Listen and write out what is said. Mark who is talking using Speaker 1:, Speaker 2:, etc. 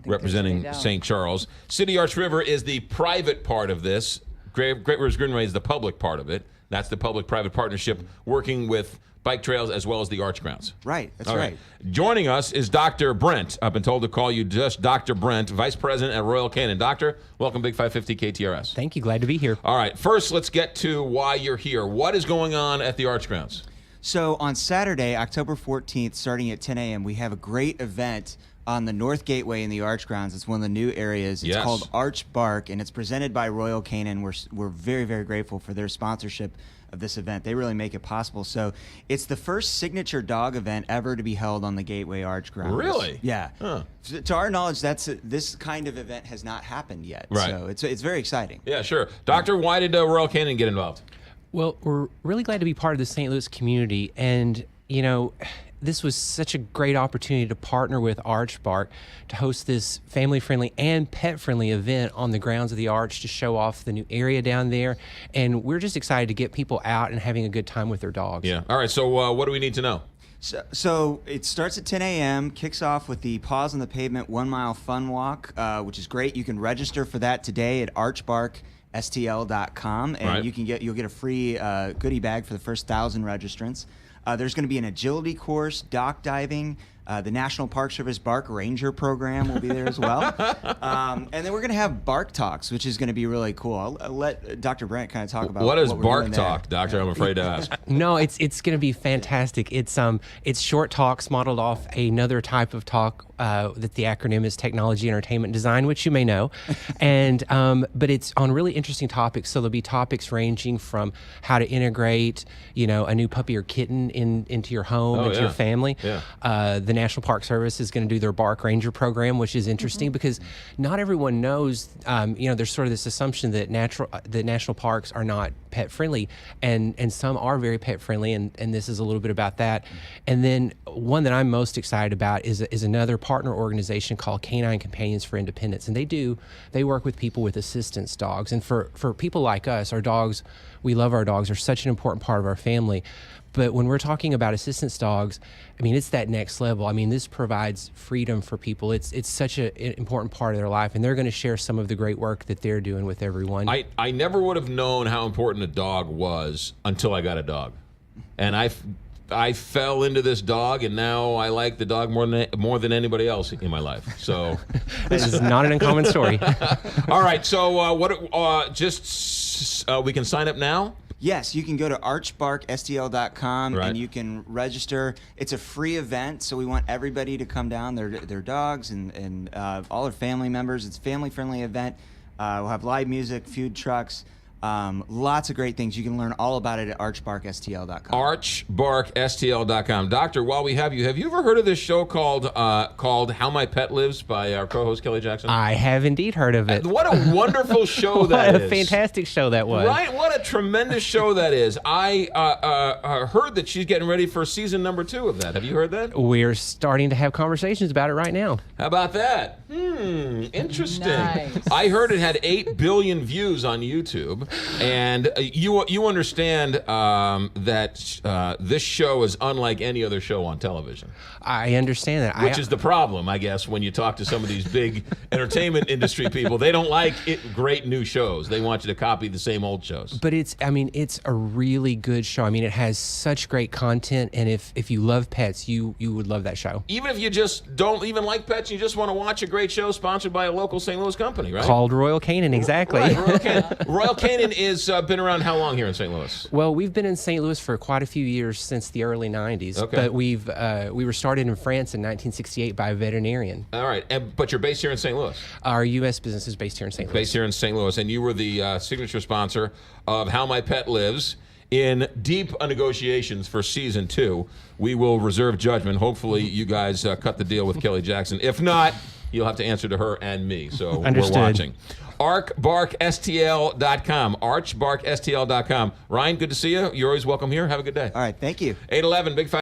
Speaker 1: representing St. Charles. City Arch River is the private part of this. Great Rivers Greenway is the public part of it. That's the public-private partnership working with bike trails as well as the arch grounds.
Speaker 2: Right, that's
Speaker 1: All
Speaker 2: right.
Speaker 1: Joining us is Dr. Brent. I've been told to call you just Dr. Brent, Vice President at Royal Canin. Doctor, welcome Big 550 KTRS.
Speaker 3: Thank you. Glad to be here.
Speaker 1: All right, first let's get to why you're here. What is going on at the arch grounds?
Speaker 2: So on Saturday, October 14th, starting at 10 a.m., we have a great event on the North Gateway in the Arch Grounds. It's one of the new areas. It's called Arch Bark, and it's presented by Royal Canin. We're very, very grateful for their sponsorship of this event. They really make it possible. So it's the first signature dog event ever to be held on the Gateway Arch Grounds.
Speaker 1: Really?
Speaker 2: Yeah.
Speaker 1: Huh.
Speaker 2: To our knowledge, this kind of event has not happened yet.
Speaker 1: Right.
Speaker 2: So it's very exciting.
Speaker 1: Yeah, sure. Doctor, why did Royal Canin get involved?
Speaker 3: Well, we're really glad to be part of the St. Louis community, and this was such a great opportunity to partner with Arch Bark to host this family-friendly and pet-friendly event on the grounds of the Arch to show off the new area down there. And we're just excited to get people out and having a good time with their dogs.
Speaker 1: Yeah. All right, so what do we need to know?
Speaker 2: So it starts at 10 a.m., kicks off with the Paws on the Pavement 1 mile fun walk, which is great. You can register for that today at archbarkstl.com, and you'll get a free goodie bag for the first 1,000 registrants. There's going to be an agility course, dock diving. The National Park Service Bark Ranger program will be there as well. And then we're going to have Bark Talks, which is going to be really cool. I'll let Dr. Brent kind of talk about
Speaker 1: what is
Speaker 2: we're
Speaker 1: Bark
Speaker 2: doing
Speaker 1: Talk,
Speaker 2: there.
Speaker 1: Doctor? I'm afraid to ask.
Speaker 3: No, it's going to be fantastic. It's short talks modeled off another type of talk that the acronym is Technology, Entertainment, Design, which you may know. And but it's on really interesting topics. So there'll be topics ranging from how to integrate, a new puppy or kitten into your home, into your family. Yeah. The National Park Service is going to do their Bark Ranger program, which is interesting because not everyone knows. There's sort of this assumption that national parks are not pet friendly, and some are very pet friendly, and this is a little bit about that. And then one that I'm most excited about is another partner organization called Canine Companions for Independence, and they work with people with assistance dogs. And for people like us, our dogs, we love our dogs, are such an important part of our family. But when we're talking about assistance dogs, it's that next level. This provides freedom for people. It's such an important part of their life, and they're going to share some of the great work that they're doing with everyone.
Speaker 1: I never would have known how important a dog was until I got a dog. And I fell into this dog, and now I like the dog more than anybody else in my life. So
Speaker 3: this is not an uncommon story.
Speaker 1: All right, so we can sign up now?
Speaker 2: Yes, you can go to archbarkstl.com and you can register. It's a free event, so we want everybody to come down, their dogs and all their family members. It's a family-friendly event. We'll have live music, food trucks, lots of great things. You can learn all about it at archbarkstl.com.
Speaker 1: Archbarkstl.com. Doctor, while we have you ever heard of this show called How My Pet Lives by our co-host Kelly Jackson?
Speaker 3: I have indeed heard of it.
Speaker 1: What a wonderful show that is.
Speaker 3: What a fantastic show that was.
Speaker 1: Right? What a tremendous show that is. I heard that she's getting ready for season number 2 of that. Have you heard that?
Speaker 3: We're starting to have conversations about it right now.
Speaker 1: How about that? Interesting.
Speaker 4: Nice.
Speaker 1: I heard it had 8 billion views on YouTube. And you understand that this show is unlike any other show on television.
Speaker 3: I understand that.
Speaker 1: Which is the problem, I guess, when you talk to some of these big entertainment industry people. They don't like great new shows. They want you to copy the same old shows.
Speaker 3: But it's a really good show. It has such great content, and if you love pets, you would love that show.
Speaker 1: Even if you just don't even like pets, you just want to watch a great show sponsored by a local St. Louis company, right?
Speaker 3: Called Royal Canin, exactly.
Speaker 1: Right, Royal Canin. Royal Canin is been around how long here in St. Louis?
Speaker 3: Well, we've been in St. Louis for quite a few years, since the early 90s.
Speaker 1: Okay.
Speaker 3: But we were started in France in 1968 by a veterinarian.
Speaker 1: All right, but you're based here in St. Louis?
Speaker 3: Our U.S. business is based here in St. Louis.
Speaker 1: Based here in St. Louis, and you were the signature sponsor of How My Pet Lives. In deep negotiations for season 2, we will reserve judgment. Hopefully, you guys cut the deal with Kelly Jackson. If not, you'll have to answer to her and me. So
Speaker 3: Understood.
Speaker 1: We're watching. archbarkstl.com. archbarkstl.com. Ryan, good to see you. You're always welcome here. Have a good day.
Speaker 2: All right, thank you.
Speaker 1: 811 Big 5.